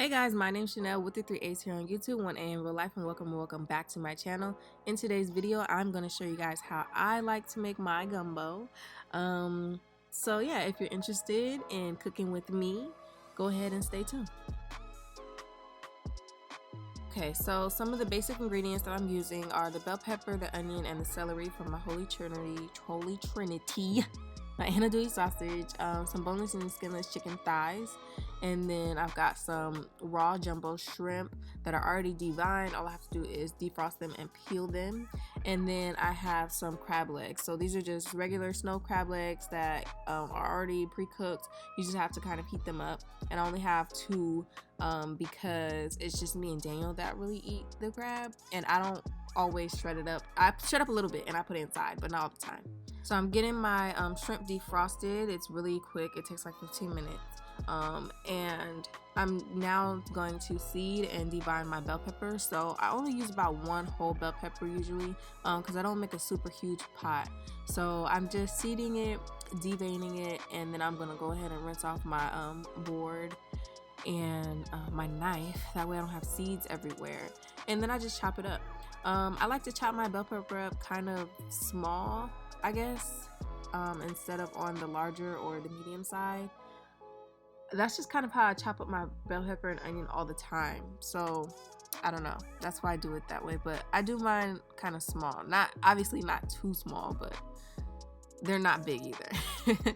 Hey guys, my name is Shaaanelle with the 3 A's here on YouTube, 1A in real life, and welcome back to my channel. In today's video, I'm going to show you guys how I like to make my gumbo. So yeah, if you're interested in cooking with me, go ahead and stay tuned. Okay, so some of the basic ingredients that I'm using are the bell pepper, the onion, and the celery from my Holy Trinity, my andouille sausage, some boneless and skinless chicken thighs, and then I've got some raw jumbo shrimp that are already deveined. All I have to do is defrost them and peel them. And then I have some crab legs. So these are just regular snow crab legs that are already pre-cooked. You just have to kind of heat them up. And I only have two because it's just me and Daniel that really eat the crab, and I don't always shred it up. I shred up a little bit and I put it inside, but not all the time. So I'm getting my shrimp defrosted. It's really quick. It takes like 15 minutes. And I'm now going to seed and devein my bell pepper. So I only use about one whole bell pepper usually because I don't make a super huge pot. So I'm just seeding it, deveining it, and then I'm going to go ahead and rinse off my board and my knife. That way I don't have seeds everywhere. And then I just chop it up. I like to chop my bell pepper up kind of small, I guess, instead of on the larger or the medium side. That's just kind of how I chop up my bell pepper and onion all the time. So I don't know, that's why I do it that way. But I do mine kind of small, not obviously not too small, but they're not big either.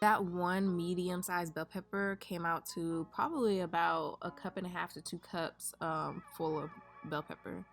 That one medium-sized bell pepper came out to probably about 1.5 to 2 cups full of bell pepper.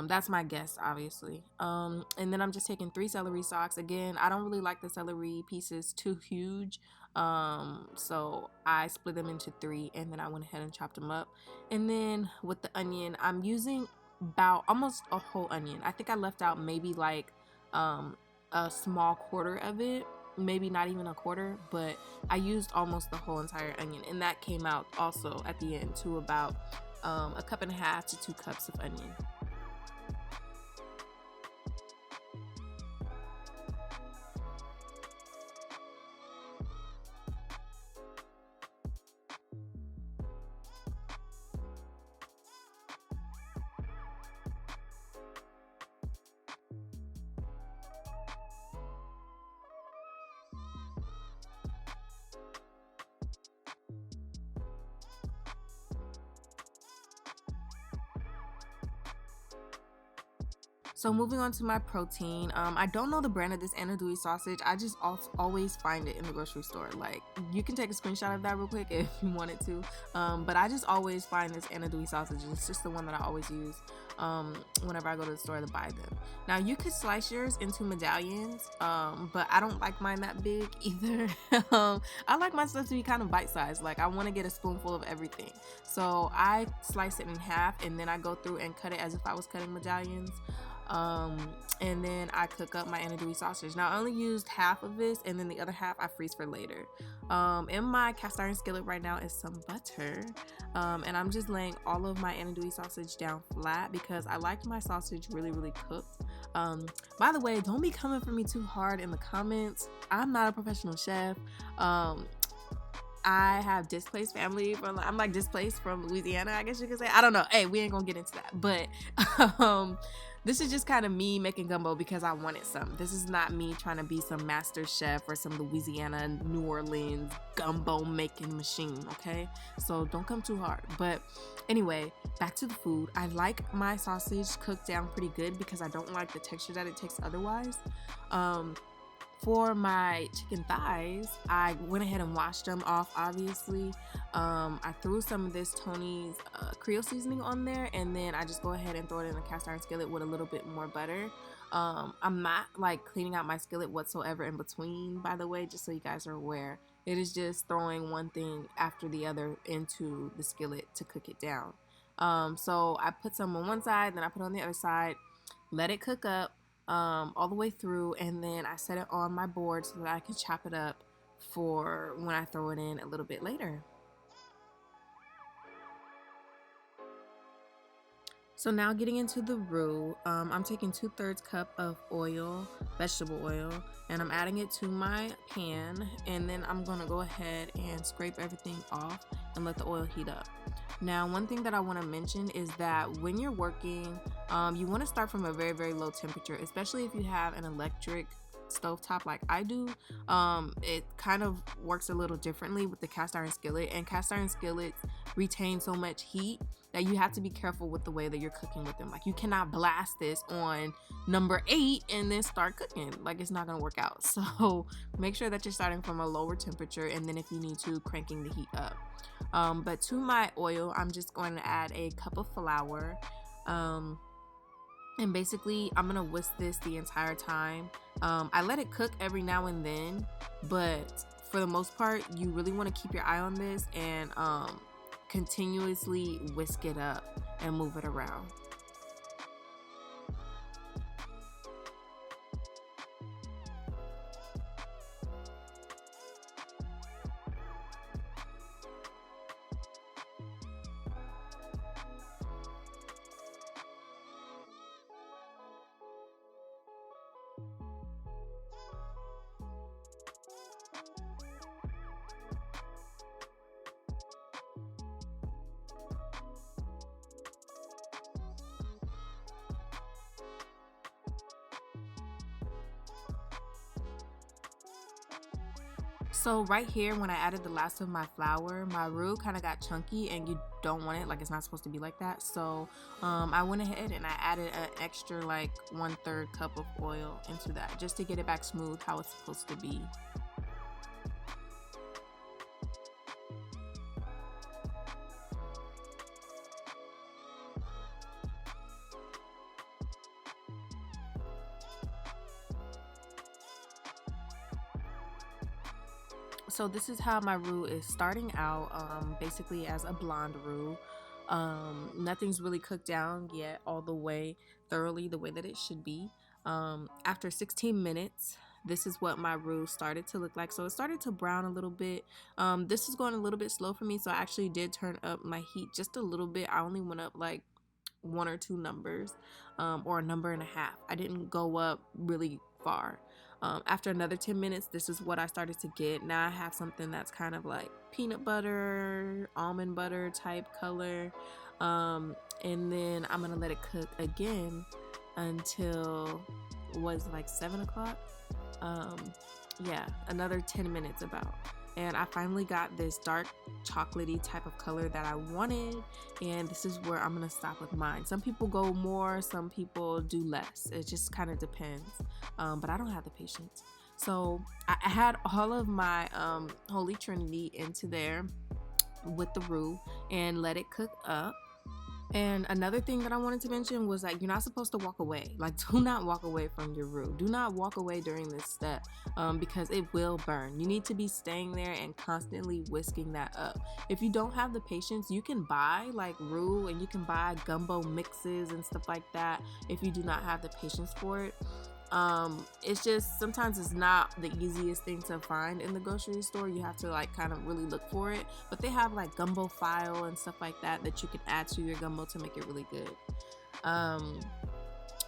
That's my guess, obviously. And then I'm just taking 3 celery stalks. Again, I don't really like the celery pieces too huge, so I split them into 3, and then I went ahead and chopped them up. And then with the onion, I'm using about almost a whole onion. I think I left out maybe like a small quarter of it, maybe not even a quarter, but I used almost the whole entire onion, and that came out also at the end to about 1.5 to 2 cups of onion. So moving on to my protein, I don't know the brand of this andouille sausage. I just always find it in the grocery store. Like, you can take a screenshot of that real quick if you wanted to, but I just always find this andouille sausage. It's just the one that I always use whenever I go to the store to buy them. Now you could slice yours into medallions, but I don't like mine that big either. I like my stuff to be kind of bite-sized. Like, I want to get a spoonful of everything, so I slice it in half and then I go through and cut it as if I was cutting medallions. And then I cook up my andouille sausage. Now I only used half of this, and then the other half I freeze for later. In my cast iron skillet right now is some butter, and I'm just laying all of my andouille sausage down flat because I like my sausage really cooked. By the way, don't be coming for me too hard in the comments. I'm not a professional chef. I have displaced family from, I'm like displaced from Louisiana, I guess you could say. I don't know. Hey, we ain't gonna get into that. But this is just kind of me making gumbo because I wanted some. This is not me trying to be some master chef or some Louisiana, New Orleans gumbo making machine, okay? So don't come too hard. But anyway, back to the food. I like my sausage cooked down pretty good because I don't like the texture that it takes otherwise. For my chicken thighs, I went ahead and washed them off, obviously. I threw some of this Tony's Creole seasoning on there, and then I just go ahead and throw it in a cast iron skillet with a little bit more butter. I'm not like cleaning out my skillet whatsoever in between, by the way, just so you guys are aware. It is just throwing one thing after the other into the skillet to cook it down. So I put some on one side, then I put on the other side, let it cook up all the way through, and then I set it on my board so that I can chop it up for when I throw it in a little bit later. So now getting into the roux, I'm taking 2/3 cup of oil, vegetable oil, and I'm adding it to my pan, and then I'm gonna go ahead and scrape everything off and let the oil heat up. Now, one thing that I want to mention is that when you're working, you want to start from a very, very low temperature, especially if you have an electric stovetop like I do. It kind of works a little differently with the cast iron skillet, and cast iron skillets retain so much heat that you have to be careful with the way that you're cooking with them. Like, you cannot blast this on number 8 and then start cooking. Like, it's not gonna work out. So make sure that you're starting from a lower temperature, and then if you need to, cranking the heat up. But to my oil, I'm just going to add a cup of flour, and basically I'm gonna whisk this the entire time. I let it cook every now and then, but for the most part you really want to keep your eye on this and continuously whisk it up and move it around. So right here, when I added the last of my flour, my roux kind of got chunky, and you don't want it, like, it's not supposed to be like that. So I went ahead and I added an extra like 1/3 cup of oil into that, just to get it back smooth how it's supposed to be. So this is how my roux is starting out, basically as a blonde roux. Nothing's really cooked down yet all the way thoroughly the way that it should be. After 16 minutes, this is what my roux started to look like. So it started to brown a little bit. This is going a little bit slow for me, so I actually did turn up my heat just a little bit. I only went up like 1 or 2 numbers, or a number and a half. I didn't go up really far. After another 10 minutes, this is what I started to get. Now I have something that's kind of like peanut butter, almond butter type color. And then I'm gonna let it cook again until was like 7 o'clock. Yeah, another 10 minutes about. And I finally got this dark chocolatey type of color that I wanted, and this is where I'm gonna stop with mine. Some people go more, some people do less. It just kind of depends, but I don't have the patience. So I had all of my Holy Trinity into there with the roux and let it cook up. And another thing that I wanted to mention was that you're not supposed to walk away. Like, do not walk away from your roux. Do not walk away during this step, because it will burn. You need to be staying there and constantly whisking that up. If you don't have the patience, you can buy like roux, and you can buy gumbo mixes and stuff like that if you do not have the patience for it. It's just sometimes it's not the easiest thing to find in the grocery store. You have to like kind of really look for it, but they have like gumbo file and stuff like that you can add to your gumbo to make it really good.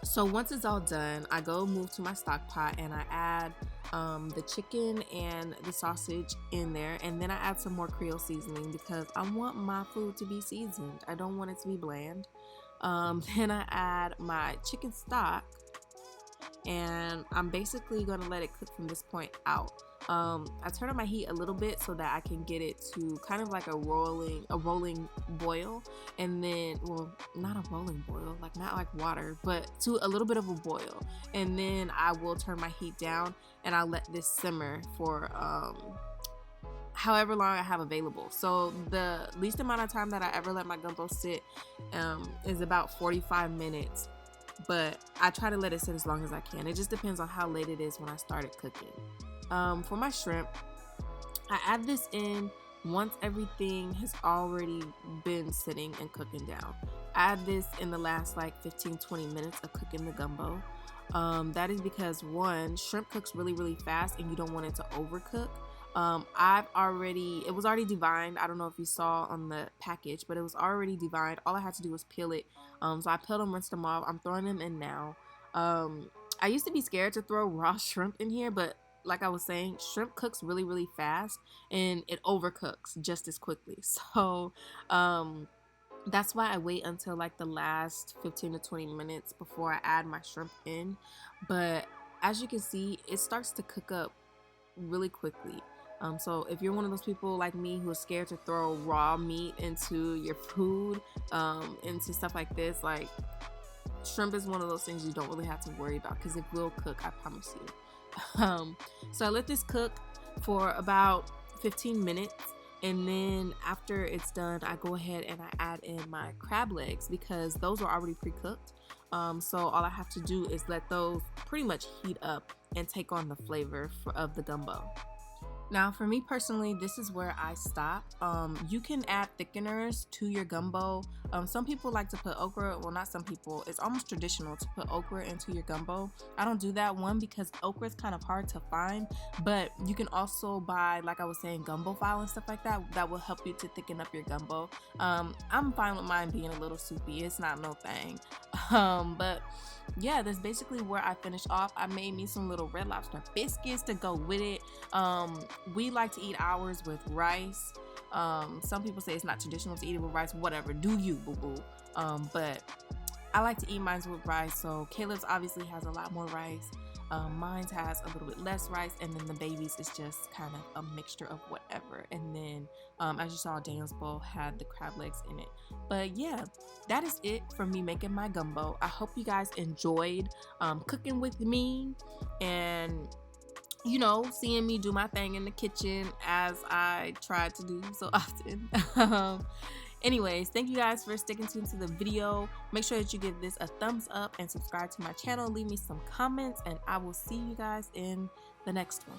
So once it's all done, I go move to my stock pot and I add the chicken and the sausage in there, and then I add some more Creole seasoning because I want my food to be seasoned. I don't want it to be bland. Then I add my chicken stock, and I'm basically going to let it cook from this point out. I turn up my heat a little bit so that I can get it to kind of like a rolling boil, and then, well, not a rolling boil, like not like water, but to a little bit of a boil. And then I will turn my heat down and I'll let this simmer for however long I have available. So the least amount of time that I ever let my gumbo sit is about 45 minutes, but I try to let it sit as long as I can. It just depends on how late it is when I started cooking. For my shrimp, I add this in once everything has already been sitting and cooking down. I add this in the last like 15-20 minutes of cooking the gumbo. That is because, one, shrimp cooks really fast and you don't want it to overcook. It was already devined. I don't know if you saw on the package, but it was already devined. All I had to do was peel it. So I peeled them, rinsed them off. I'm throwing them in now. I used to be scared to throw raw shrimp in here, but like I was saying, shrimp cooks really fast and it overcooks just as quickly. So, that's why I wait until like the last 15 to 20 minutes before I add my shrimp in. But as you can see, it starts to cook up really quickly. So if you're one of those people like me who is scared to throw raw meat into your food, into stuff like this, like, shrimp is one of those things you don't really have to worry about because it will cook, I promise you. So I let this cook for about 15 minutes, and then after it's done, I go ahead and I add in my crab legs because those are already pre-cooked. So all I have to do is let those pretty much heat up and take on the flavor of the gumbo. Now, for me personally, this is where I stop. You can add thickeners to your gumbo. Some people like to put okra. Well, not some people. It's almost traditional to put okra into your gumbo. I don't do that, one, because okra is kind of hard to find. But you can also buy, like I was saying, gumbo file and stuff like that. That will help you to thicken up your gumbo. I'm fine with mine being a little soupy. It's not no thing. But yeah, that's basically where I finished off. I made me some little Red Lobster biscuits to go with it. We like to eat ours with rice. Some people say it's not traditional to eat it with rice. Whatever, do you, boo-boo. But I like to eat mine with rice. So Caleb's obviously has a lot more rice. Mine has a little bit less rice, and then the baby's is just kind of a mixture of whatever. And then, as you saw, Daniel's bowl had the crab legs in it. But yeah, that is it for me making my gumbo. I hope you guys enjoyed cooking with me and, you know, seeing me do my thing in the kitchen as I try to do so often. Anyways, thank you guys for sticking to the video. Make sure that you give this a thumbs up and subscribe to my channel. Leave me some comments, and I will see you guys in the next one.